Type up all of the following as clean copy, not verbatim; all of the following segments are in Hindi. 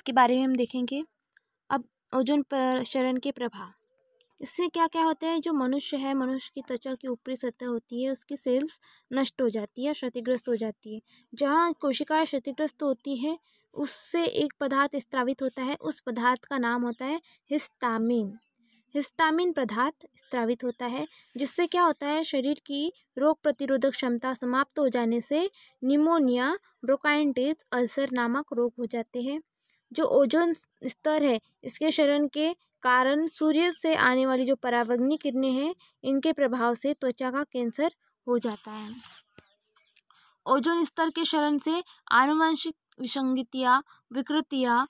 इसके बारे में हम देखेंगे। अब ओजोन क्षरण के प्रभाव, इससे क्या क्या होता है। जो मनुष्य है, मनुष्य की त्वचा की ऊपरी सतह होती है, उसकी सेल्स नष्ट हो जाती है, क्षतिग्रस्त हो जाती है। जहाँ कोशिकाएं क्षतिग्रस्त होती है उससे एक पदार्थ स्रावित होता है, उस पदार्थ का नाम होता है हिस्टामिन। हिस्टामिन पदार्थ स्रावित होता है, जिससे क्या होता है, शरीर की रोग प्रतिरोधक क्षमता समाप्त हो जाने से निमोनिया, ब्रोंकाइटिस, अल्सर नामक रोग हो जाते हैं। जो ओजोन स्तर है, इसके क्षरण के कारण सूर्य से आने वाली जो पराबैंगनी किरणें हैं, इनके प्रभाव से त्वचा का कैंसर हो जाता है। ओजोन स्तर के क्षरण से आनुवंशिक विसंगतियां, विकृतियां,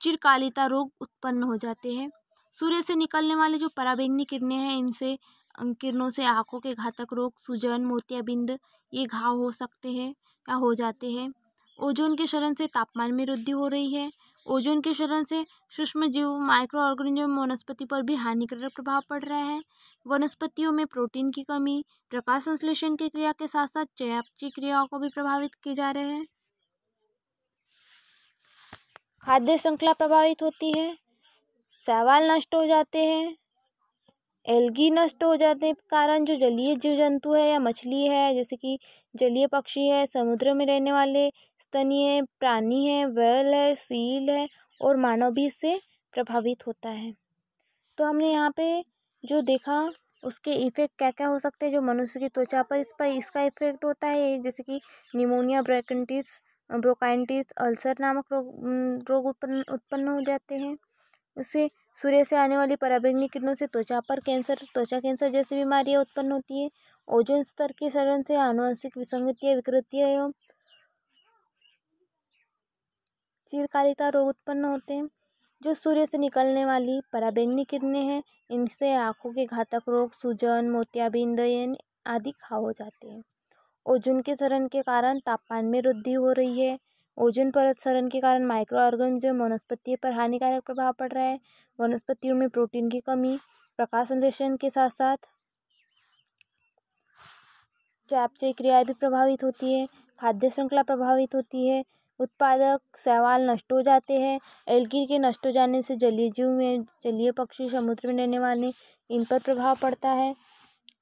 चिरकालिता रोग उत्पन्न हो जाते हैं। सूर्य से निकलने वाली जो पराबैंगनी किरणें हैं, इनसे किरणों से आंखों के घातक रोग, सूजन, मोतियाबिंद, ये घाव हो सकते हैं या हो जाते हैं। ओजोन के क्षरण से तापमान में वृद्धि हो रही है। ओजोन के क्षरण से सूक्ष्म जीव, माइक्रो ऑर्गेनिज्म, वनस्पति पर भी हानिकारक प्रभाव पड़ रहा है। वनस्पतियों में प्रोटीन की कमी, प्रकाश संश्लेषण की क्रिया के साथ साथ चयापचय क्रियाओं को भी प्रभावित किए जा रहे हैं। खाद्य श्रृंखला प्रभावित होती है, शैवाल नष्ट हो जाते हैं, एल्गी नष्ट हो जाते हैं। कारण जो जलीय जीव जंतु है या मछली है, जैसे कि जलीय पक्षी है, समुद्र में रहने वाले स्तनीय प्राणी है, व्हेल है, सील है और मानव भी इससे प्रभावित होता है। तो हमने यहाँ पे जो देखा उसके इफेक्ट क्या क्या हो सकते हैं जो मनुष्य की त्वचा पर इसका इफेक्ट होता है, जैसे कि निमोनिया, ब्रोंकाइटिस, अल्सर नामक रोग उत्पन्न हो जाते हैं। उससे सूर्य से आने वाली पराबैंगनी किरणों से त्वचा कैंसर जैसी बीमारियां उत्पन्न होती है। ओजोन स्तर के क्षरण से आनुवंशिक विसंगतियां, विकृतियां एवं चिरकालिता रोग उत्पन्न होते हैं। जो सूर्य से निकलने वाली पराबैंगनी किरणें हैं, इनसे आंखों के घातक रोग, सूजन, मोतियाबिंद आदि घाव हो जाते हैं। ओजोन के क्षरण के कारण तापमान में वृद्धि हो रही है। ओजोन परत क्षरण के कारण माइक्रो ऑर्गेनिज्म, वनस्पति पर हानिकारक प्रभाव पड़ रहा है। वनस्पतियों में प्रोटीन की कमी, प्रकाश संश्लेषण के साथ साथ चयापचय क्रियाएं भी प्रभावित होती है। खाद्य श्रृंखला प्रभावित होती है। उत्पादक शैवाल नष्ट हो जाते हैं। एल्गी के नष्ट हो जाने से जलीय जीव में, जलीय पक्षी, समुद्र में रहने वाले, इन पर प्रभाव पड़ता है।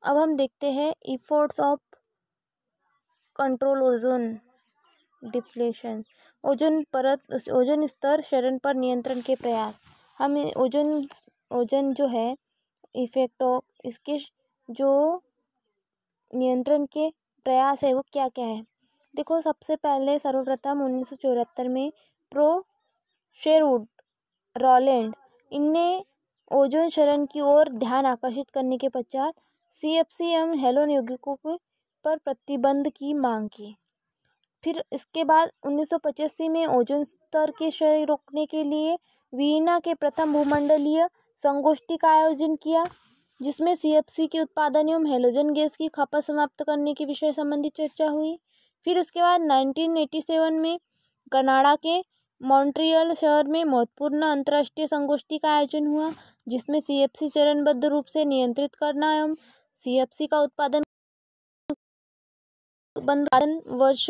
अब हम देखते हैं efforts of control ozone depletion. Ozone स्तर क्षरण पर नियंत्रण के प्रयास। हम ओजोन जो है इफेक्ट ऑफ इसके जो नियंत्रण के प्रयास है वो क्या क्या है। देखो, सबसे पहले सर्वप्रथम 1974 में प्रो शेरवुड, रॉलैंड, इनने ओजोन क्षरण की ओर ध्यान आकर्षित करने के पश्चात CFC एवं हेलोन यौगिकों पर प्रतिबंध की मांग की। फिर इसके बाद 1985 में ओजोन स्तर के क्षय रोकने के लिए वियना के प्रथम भूमंडलीय संगोष्ठी का आयोजन किया, जिसमें CFC के उत्पादन एवं हैलोजन गैस की खपत समाप्त करने के विषय संबंधी चर्चा हुई। फिर उसके बाद 1987 में कनाडा के मॉन्ट्रियल शहर में महत्वपूर्ण अंतर्राष्ट्रीय संगोष्ठी का आयोजन हुआ, जिसमें CFC चरणबद्ध रूप से नियंत्रित करना एवं CFC का उत्पादन वर्ष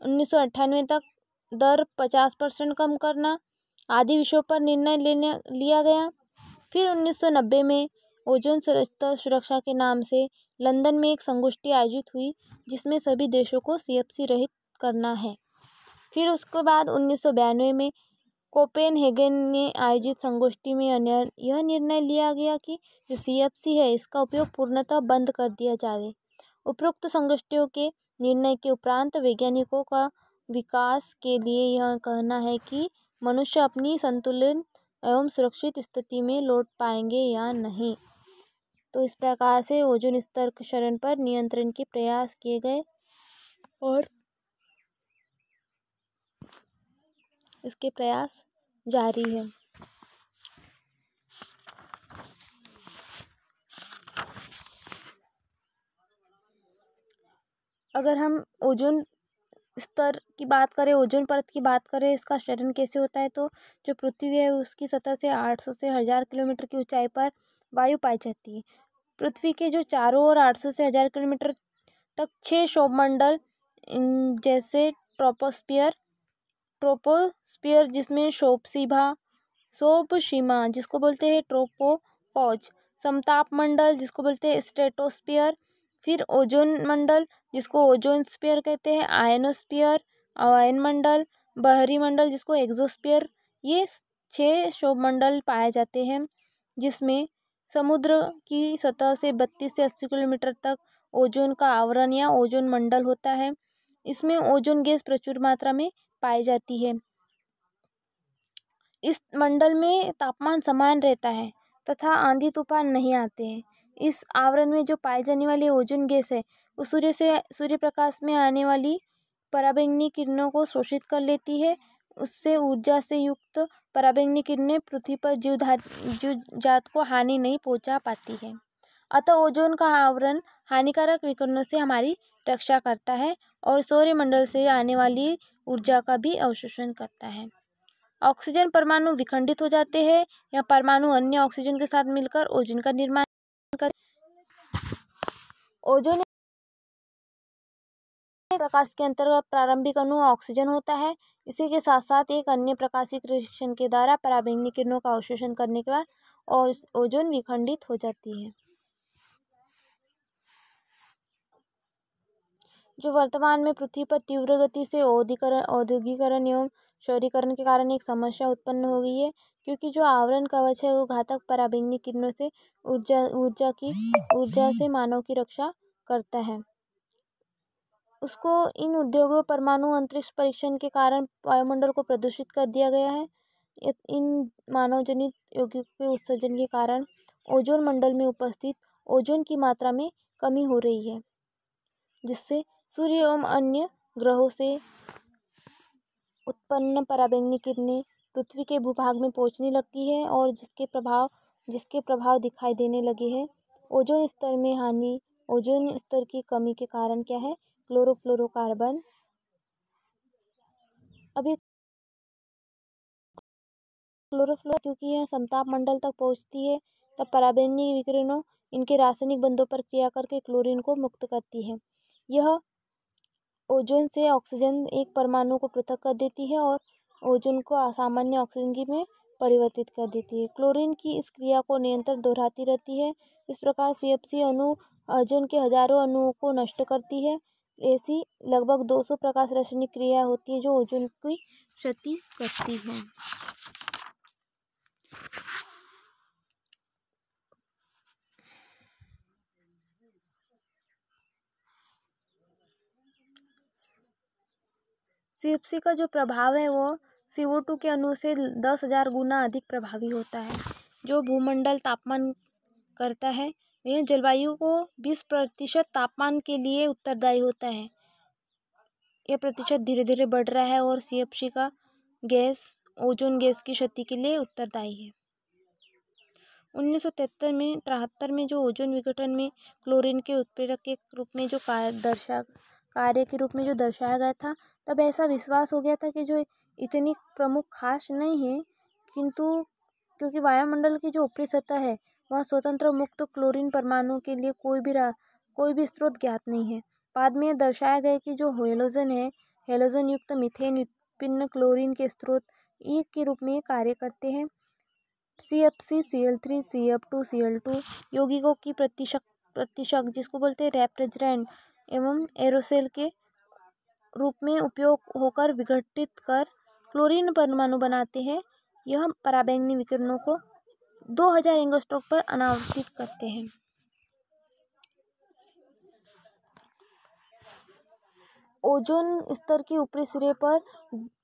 1998 तक दर 50% कम करना आदि विषयों पर निर्णय लिया गया। फिर 1990 में ओजोन स्तर सुरक्षा के नाम से लंदन में एक संगोष्ठी आयोजित हुई, जिसमें सभी देशों को CFC रहित करना है। फिर उसके बाद 1992 में कोपेनहेगन में आयोजित संगोष्ठी में यह निर्णय लिया गया कि जो CFC है, इसका उपयोग पूर्णतः बंद कर दिया जाए। उपरोक्त संगोष्ठियों के निर्णय के उपरांत वैज्ञानिकों का विकास के लिए यह कहना है कि मनुष्य अपनी संतुलित एवं सुरक्षित स्थिति में लौट पाएंगे या नहीं। तो इस प्रकार से ओजोन स्तर क्षरण पर नियंत्रण के प्रयास किए गए और इसके प्रयास जारी है। अगर हम ओजोन स्तर की बात करें, ओजोन परत की बात करें, इसका क्षरण कैसे होता है, तो जो पृथ्वी है उसकी सतह से 800 से 1000 किलोमीटर की ऊंचाई पर वायु पाई जाती है। पृथ्वी के जो चारों ओर 800 से 1000 किलोमीटर तक 6 सौरमंडल जैसे ट्रोपोस्फियर, ट्रोपोस्फियर जिसमें सोपशिमा जिसको बोलते हैं ट्रोपोफॉज, समताप मंडल जिसको बोलते हैं स्ट्रेटोस्फियर, फिर ओजोन मंडल जिसको ओजोन स्फीयर कहते हैं, आयनोस्फियर आयन मंडल, बहरी मंडल जिसको एक्सोस्फियर। ये 6 शोभ मंडल पाए जाते हैं जिसमें समुद्र की सतह से 32 से 80 किलोमीटर तक ओजोन का आवरण या ओजोन मंडल होता है। इसमें ओजोन गैस प्रचुर मात्रा में पाई जाती है। इस मंडल में तापमान समान रहता है तथा आंधी तूफान नहीं आते हैं। इस आवरण में जो पाई जाने वाली ओजोन गैस है वो सूर्य प्रकाश में आने वाली पराबैंगनी किरणों को शोषित कर लेती है। उससे ऊर्जा से युक्त पराबैंगनी किरणें पृथ्वी पर जीव जात को हानि नहीं पहुंचा पाती है। अतः ओजोन का आवरण हानिकारक विकिरणों से हमारी रक्षा करता है और सौरमंडल से आने वाली ऊर्जा का भी अवशोषण करता है। ऑक्सीजन परमाणु विखंडित हो जाते हैं या परमाणु अन्य ऑक्सीजन के साथ मिलकर ओजोन का निर्माण कर ओजोन प्रकाश के अंतर्गत प्रारंभिक अणु ऑक्सीजन होता है। इसी के साथ साथ एक अन्य प्रकाशीय रिएक्शन के द्वारा पराबैंगनी किरणों का अवशोषण करने के बाद ओजोन विखंडित हो जाती है। जो वर्तमान में पृथ्वी पर तीव्र गति से औद्योगिकरण एवं शहरीकरण के कारण एक समस्या उत्पन्न हो गई है, क्योंकि जो आवरण कवच है वो घातक पराबैंगनी किरणों से ऊर्जा से मानव की रक्षा करता है। उसको इन उद्योगों परमाणु अंतरिक्ष परीक्षण के कारण वायुमंडल को प्रदूषित कर दिया गया है। इन मानव जनित यौगिकों के उत्सर्जन के कारण ओजोन मंडल में उपस्थित ओजोन की मात्रा में कमी हो रही है, जिससे सूर्य एवं अन्य ग्रहों से उत्पन्न पराबैंगनी किरणें पृथ्वी के भूभाग में पहुंचने लगती है और जिसके प्रभाव दिखाई देने लगे हैं। ओजोन स्तर में हानि। ओजोन स्तर की कमी के कारण क्या है? क्लोरोफ्लोरोकार्बन। अभी क्योंकि यह समताप मंडल तक पहुंचती है तब पराबैंगनी विकिरणों इनके रासायनिक बंधों पर क्रिया करके क्लोरीन को मुक्त करती है। यह ओजोन से ऑक्सीजन एक परमाणु को पृथक कर देती है और ओजोन को असामान्य ऑक्सीजन में परिवर्तित कर देती है। क्लोरीन की इस क्रिया को निरंतर दोहराती रहती है। इस प्रकार CFC अणु ओजोन के हजारों अणुओं को नष्ट करती है। ऐसी लगभग 200 प्रकाश रासायनिक क्रिया होती है जो ओजोन की क्षति करती है। CFC का जो प्रभाव है वो CO2 के अणु से 10,000 गुना अधिक प्रभावी होता है। जो भूमंडल तापमान करता है यह जलवायु को 20% तापमान के लिए उत्तरदायी होता है। यह प्रतिशत धीरे धीरे बढ़ रहा है और CFC का गैस ओजोन गैस की क्षति के लिए उत्तरदायी है। 1973 में जो ओजोन विघटन में क्लोरीन के उत्प्रेरक के रूप में जो कार्य के रूप में जो दर्शाया गया था, तब ऐसा विश्वास हो गया था कि जो इतनी प्रमुख खास नहीं है, किंतु क्योंकि वायुमंडल की जो ऊपरी सतह है वह स्वतंत्र मुक्त क्लोरीन परमाणु के लिए कोई भी स्रोत ज्ञात नहीं है। बाद में दर्शाया गया कि जो हेलोजन युक्त मीथेन उत्पन्न क्लोरीन के स्रोत ई के रूप में कार्य करते हैं। CFC, Cl3, CF2, Cl2 यौगिकों की प्रतिशक जिसको बोलते हैं रेफ्रिजरेंट एवं एरोसोल के रूप में उपयोग होकर विघटित कर क्लोरीन परमाणु बनाते हैं। यह पराबैंगनी विकिरणों को 2000 एंगस्ट्रॉम पर अनावृत करते हैं। ओजोन स्तर के ऊपरी सिरे पर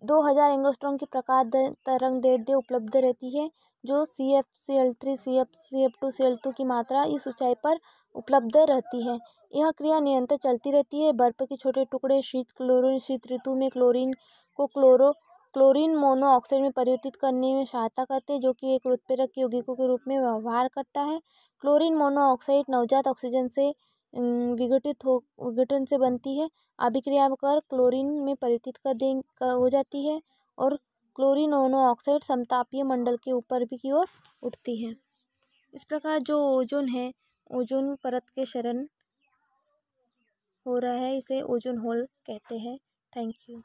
2000 एंगस्ट्रॉम की प्रकाश तरंगदैर्ध्य उपलब्ध रहती है। जो CFCl3, CF2, Cl2 की मात्रा इस ऊंचाई पर उपलब्ध रहती है। यह क्रिया निरंतर चलती रहती है। बर्फ के छोटे टुकड़े शीत ऋतु में क्लोरीन को क्लोरीन मोनोऑक्साइड में परिवर्तित करने में सहायता करते हैं, जो कि एक उत्प्रेरक यौगिकों के रूप में व्यवहार करता है। क्लोरीन मोनोऑक्साइड नवजात ऑक्सीजन से विघटन से बनती है। अभिक्रिया कर क्लोरीन में परिवर्तित हो जाती है और क्लोरीन मोनोऑक्साइड समतापीय मंडल के ऊपर भी की ओर उठती है। इस प्रकार जो ओजोन है, ओजोन परत के क्षरण हो रहा है, इसे ओजोन होल कहते हैं। Thank you.